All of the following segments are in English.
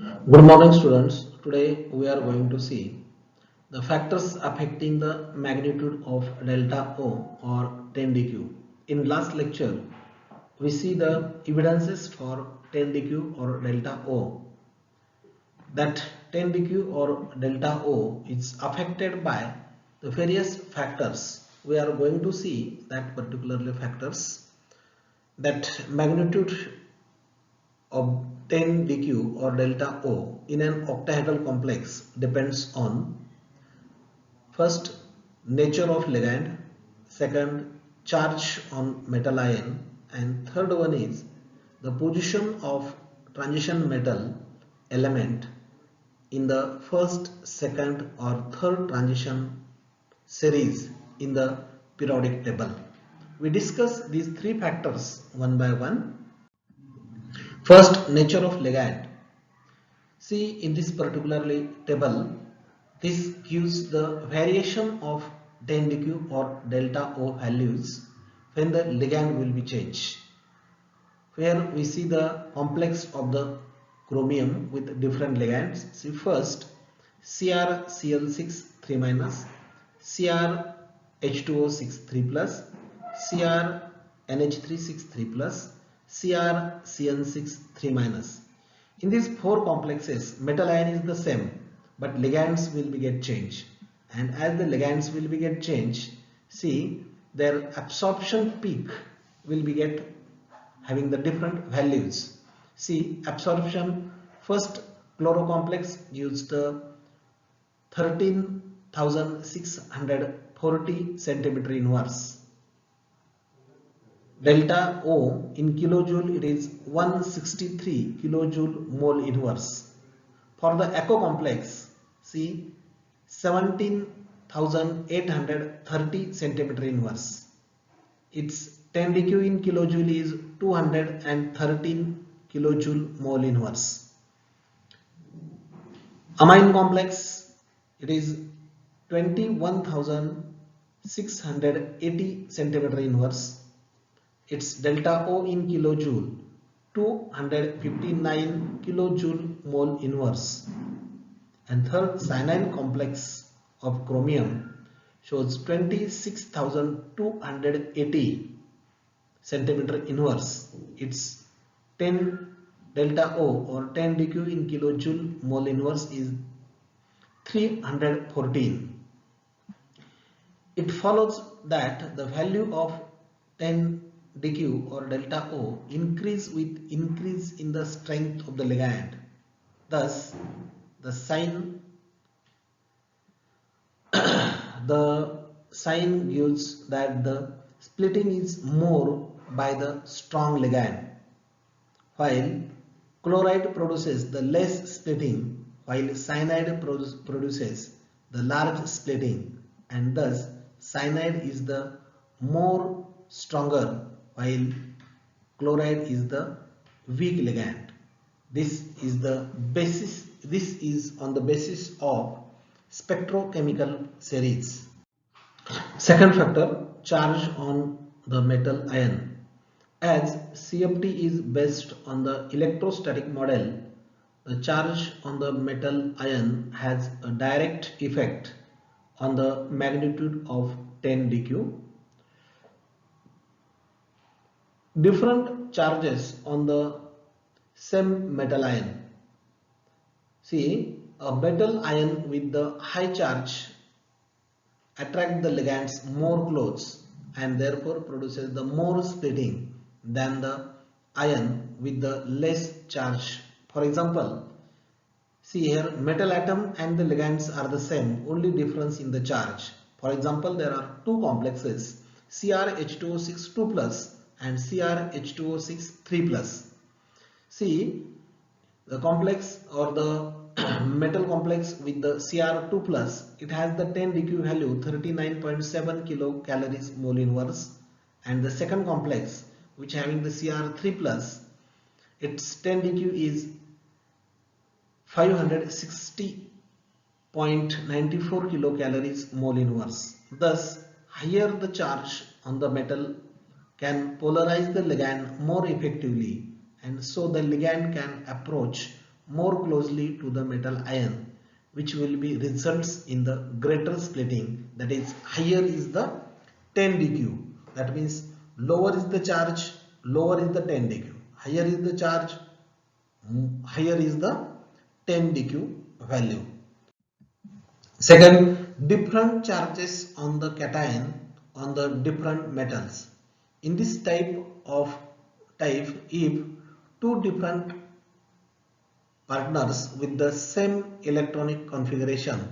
Good morning, students. Today we are going to see the factors affecting the magnitude of delta O or 10dq. In last lecture, we see the evidences for 10dq or delta O. That 10dq or delta O is affected by the various factors. We are going to see that particularly factors that magnitude of 10 dq or delta O in an octahedral complex depends on first nature of ligand, second charge on metal ion, and third one is the position of transition metal element in the first, second or third transition series in the periodic table. We discuss these three factors one by one. First, nature of ligand. See in this particularly table, this gives the variation of 10dq or delta O values when the ligand will be changed. Where we see the complex of the chromium with different ligands. See first CrCl6 3 minus, CrH2O6 3 plus, CrNH3 3 plus, CrCN6 3 minus. In these four complexes, metal ion is the same, but ligands will be get changed. And as the ligands will be get changed, see their absorption peak will be get having the different values. See absorption, first chloro complex gives the 13,640 centimeter inverse. Delta O in kilojoule, it is 163 kilojoule mole inverse. For the echo complex, see 17,830 centimeter inverse. Its 10 dq in kilojoule is 213 kilojoule mole inverse. Amine complex, it is 21,680 centimeter inverse. Its delta O in kilojoule 259 kilojoule mole inverse. And third, cyanide complex of chromium shows 26,280 centimeter inverse. Its 10 delta O or 10 dq in kilojoule mole inverse is 314. It follows that the value of 10 dq or delta O increase with increase in the strength of the ligand. Thus, the sign gives that the splitting is more by the strong ligand, while chloride produces the less splitting, while cyanide produces the large splitting, and thus cyanide is the more stronger while chloride is the weak ligand. This is on the basis of spectrochemical series. Second factor, charge on the metal ion. As CFT is based on the electrostatic model, the charge on the metal ion has a direct effect on the magnitude of 10 dq. Different charges on the same metal ion. See, a metal ion with the high charge attract the ligands more close and therefore produces the more splitting than the ion with the less charge. For example, see here, metal atom and the ligands are the same, only difference in the charge. For example, there are two complexes, CrH2O6 2 plus and CrH2O6 3 plus. See, the complex or the metal complex with the Cr2 plus, it has the 10 dq value 39.7 kilocalories mole inverse, and the second complex which having the Cr3 plus, its 10 dq is 560.94 kilocalories mole inverse. Thus, higher the charge on the metal can polarize the ligand more effectively, and so the ligand can approach more closely to the metal ion, which will be results in the greater splitting, that is higher is the 10 dq. That means lower is the charge, lower is the 10 dq. Higher is the charge, higher is the 10 dq value. Second, different charges on the cation on the different metals. In this type, if two different partners with the same electronic configuration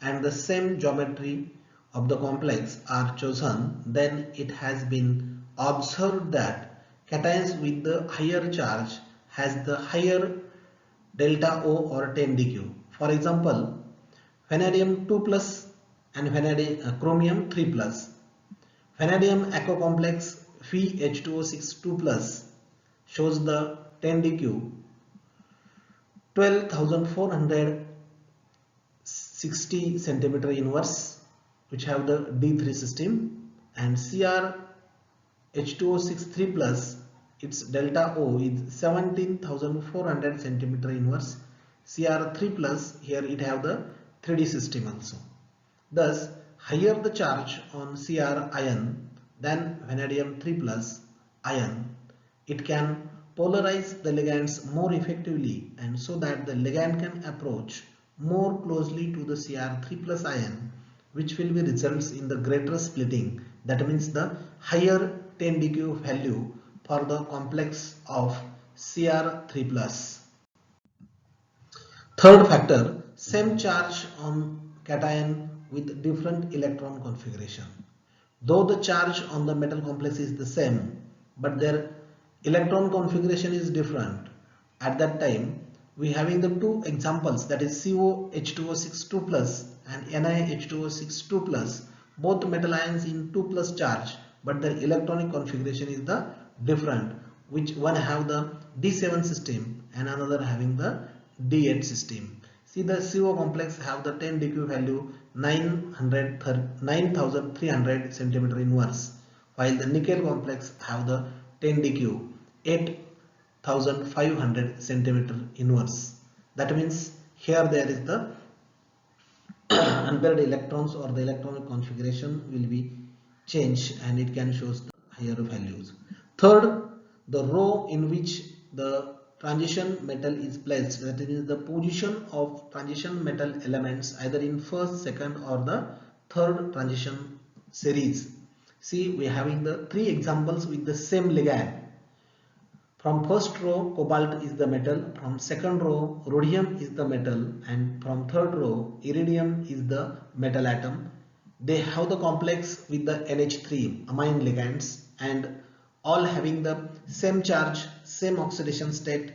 and the same geometry of the complex are chosen, then it has been observed that cations with the higher charge has the higher delta O or 10 dq. For example, vanadium 2 plus and chromium 3 plus. Vanadium aqua complex Fe2O6 2 plus shows the 10 dq 12,460 centimeter inverse, which have the D3 system, and CrH2O6 3 plus, its delta O is 17,400 centimeter inverse. Cr3 plus, here it have the 3D system also. Thus, higher the charge on Cr ion than vanadium 3 plus ion, it can polarize the ligands more effectively, and so that the ligand can approach more closely to the Cr3 plus ion, which will be results in the greater splitting. That means the higher 10 dq value for the complex of Cr3 plus. Third factor, same charge on cation with different electron configuration. Though the charge on the metal complex is the same, but their electron configuration is different. At that time, we having the two examples, that is COH2O6 2 plus and NiH2O6 2 plus, both metal ions in 2 plus charge, but their electronic configuration is the different, which one have the D7 system and another having the D8 system. See, the CO complex have the 10 dq value 9,300 centimeter inverse, while the nickel complex have the 10 dq 8,500 centimeter inverse. That means here there is the unpaired electrons or the electronic configuration will be changed, and it can show the higher values. Third, the row in which the transition metal is placed, that is the position of transition metal elements either in first, second or the third transition series. See, we are having the three examples with the same ligand. From first row, cobalt is the metal, from second row, rhodium is the metal, and from third row, iridium is the metal atom. They have the complex with the NH3 amine ligands, and all having the same charge, same oxidation state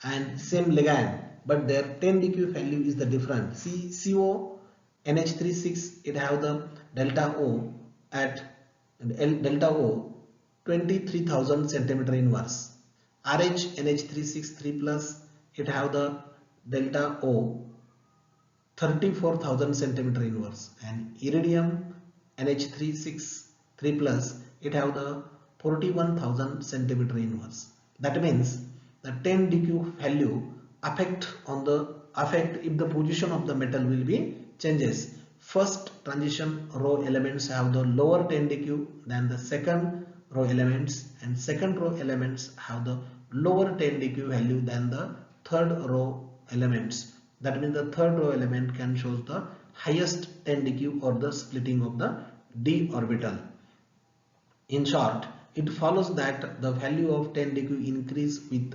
and same ligand, but their 10 dq value is the different. See, CO NH36, it have the delta O at delta O 23,000 centimeter inverse. RH NH363 plus, it have the delta O 34,000 centimeter inverse, and iridium NH363 plus, it have the 41,000 centimeter inverse. That means the 10 dq value affect if the position of the metal will be changes. First transition row elements have the lower 10 dq than the second row elements, and second row elements have the lower 10 dq value than the third row elements. That means the third row element can show the highest 10 dq or the splitting of the d orbital. In short, it follows that the value of 10 dq increase with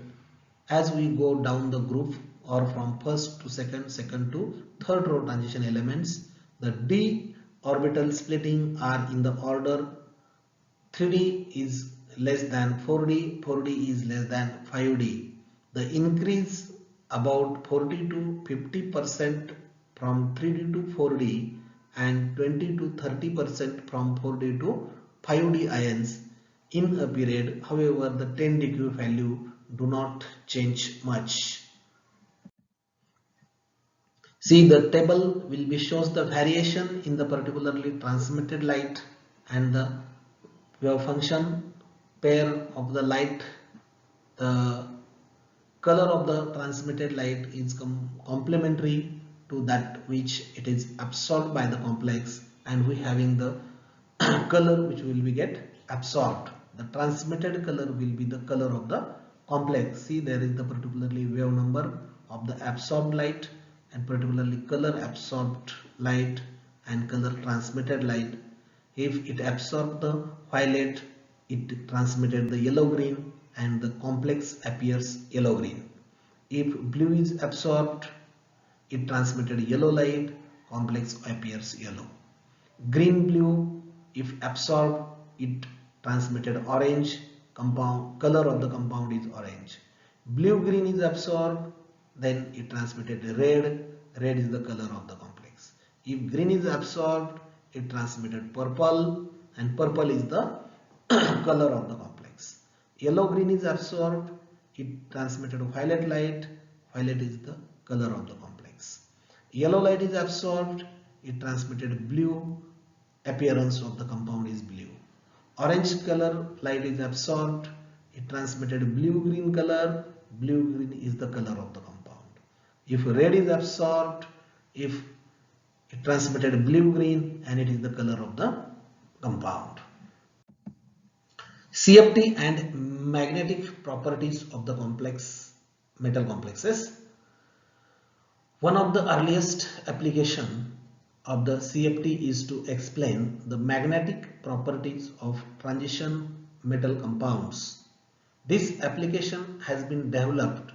as we go down the group, or from first to second, second to third row transition elements. The d orbital splitting are in the order 3d is less than 4d, 4d is less than 5d. The increase about 40 to 50% from 3d to 4d and 20 to 30% from 4d to 5d ions in a period. However, the 10 dq value do not change much. See, the table will be shows the variation in the particularly transmitted light and the wave function pair of the light, the color of the transmitted light is complementary to that which it is absorbed by the complex, and we having the color which will be get absorbed. The transmitted color will be the color of the complex. See, there is the particularly wave number of the absorbed light, and particularly color absorbed light and color transmitted light. If it absorbed the violet, it transmitted the yellow green, and the complex appears yellow green. If blue is absorbed, it transmitted yellow light, complex appears yellow. Green blue, if absorbed, it transmitted orange, compound color of the compound is orange. Blue green is absorbed, then it transmitted red, red is the color of the complex. If green is absorbed, it transmitted purple, and purple is the color of the complex. Yellow green is absorbed, it transmitted violet light, violet is the color of the complex. Yellow light is absorbed, it transmitted blue, appearance of the compound is blue. Orange color light is absorbed, it transmitted blue green color, blue green is the color of the compound. If red is absorbed, if it transmitted blue green, and it is the color of the compound. CFT and magnetic properties of the complex metal complexes. One of the earliest application of the CFT is to explain the magnetic properties of transition metal compounds. This application has been developed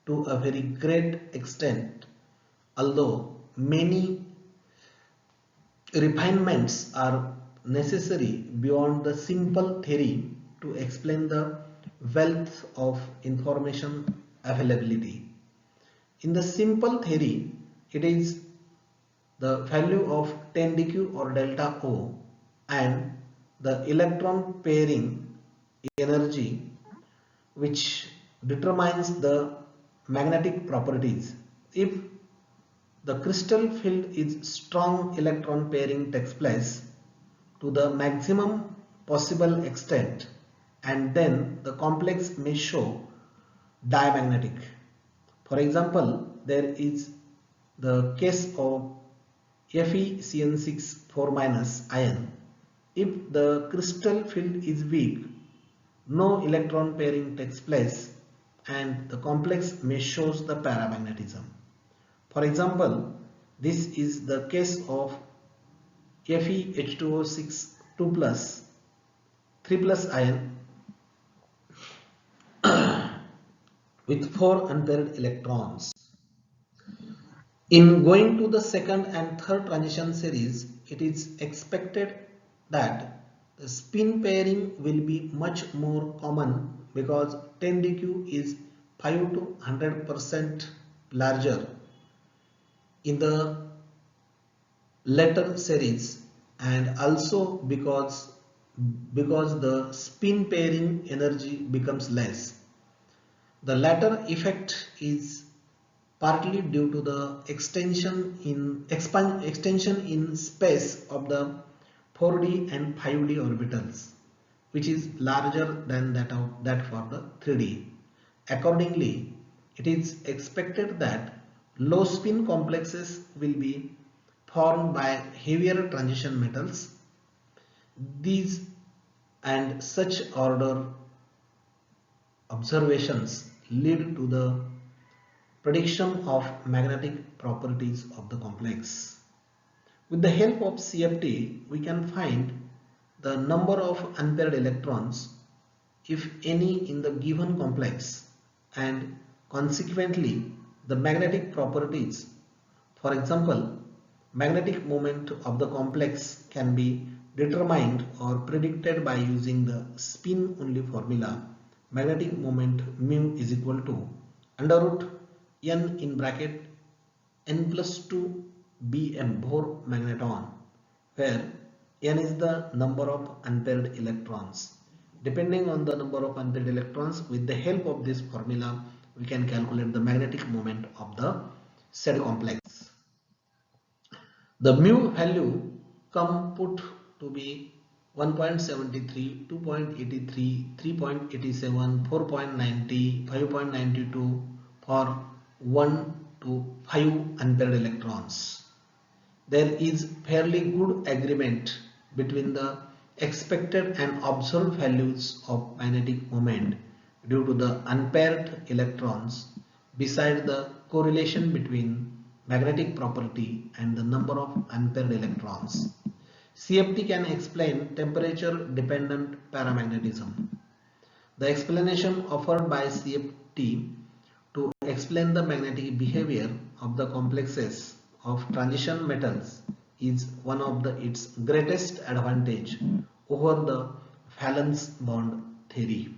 to a very great extent, although many refinements are necessary beyond the simple theory to explain the wealth of information availability. In the simple theory, it is the value of 10 dq or delta O and the electron pairing energy which determines the magnetic properties. If the crystal field is strong, electron pairing takes place to the maximum possible extent, and then the complex may show diamagnetic. For example, there is the case of FeCN6 4- ion. If the crystal field is weak, no electron pairing takes place, and the complex may shows the paramagnetism. For example, this is the case of FeH2O6 2+, 3+ ion with 4 unpaired electrons. In going to the second and third transition series, it is expected that the spin pairing will be much more common because 10 dq is 5 to 100% larger in the later series, and also because the spin pairing energy becomes less. The latter effect is partly due to the extension in space of the 4d and 5d orbitals, which is larger than that for the 3d. Accordingly, it is expected that low spin complexes will be formed by heavier transition metals. These and such order observations lead to the prediction of magnetic properties of the complex. With the help of CFT, we can find the number of unpaired electrons, if any, in the given complex, and consequently the magnetic properties. For example, magnetic moment of the complex can be determined or predicted by using the spin only formula. Magnetic moment mu is equal to under root n in bracket n+2 bm Bohr magneton, where n is the number of unpaired electrons. Depending on the number of unpaired electrons, with the help of this formula, we can calculate the magnetic moment of the said complex. The mu value come put to be 1.73, 2.83, 3.87, 4.90, 5.92 for 1 to 5 unpaired electrons. There is fairly good agreement between the expected and observed values of magnetic moment due to the unpaired electrons, beside the correlation between magnetic property and the number of unpaired electrons. CFT can explain temperature dependent paramagnetism. The explanation offered by CFT to explain the magnetic behavior of the complexes of transition metals is one of its greatest advantage over the valence bond theory.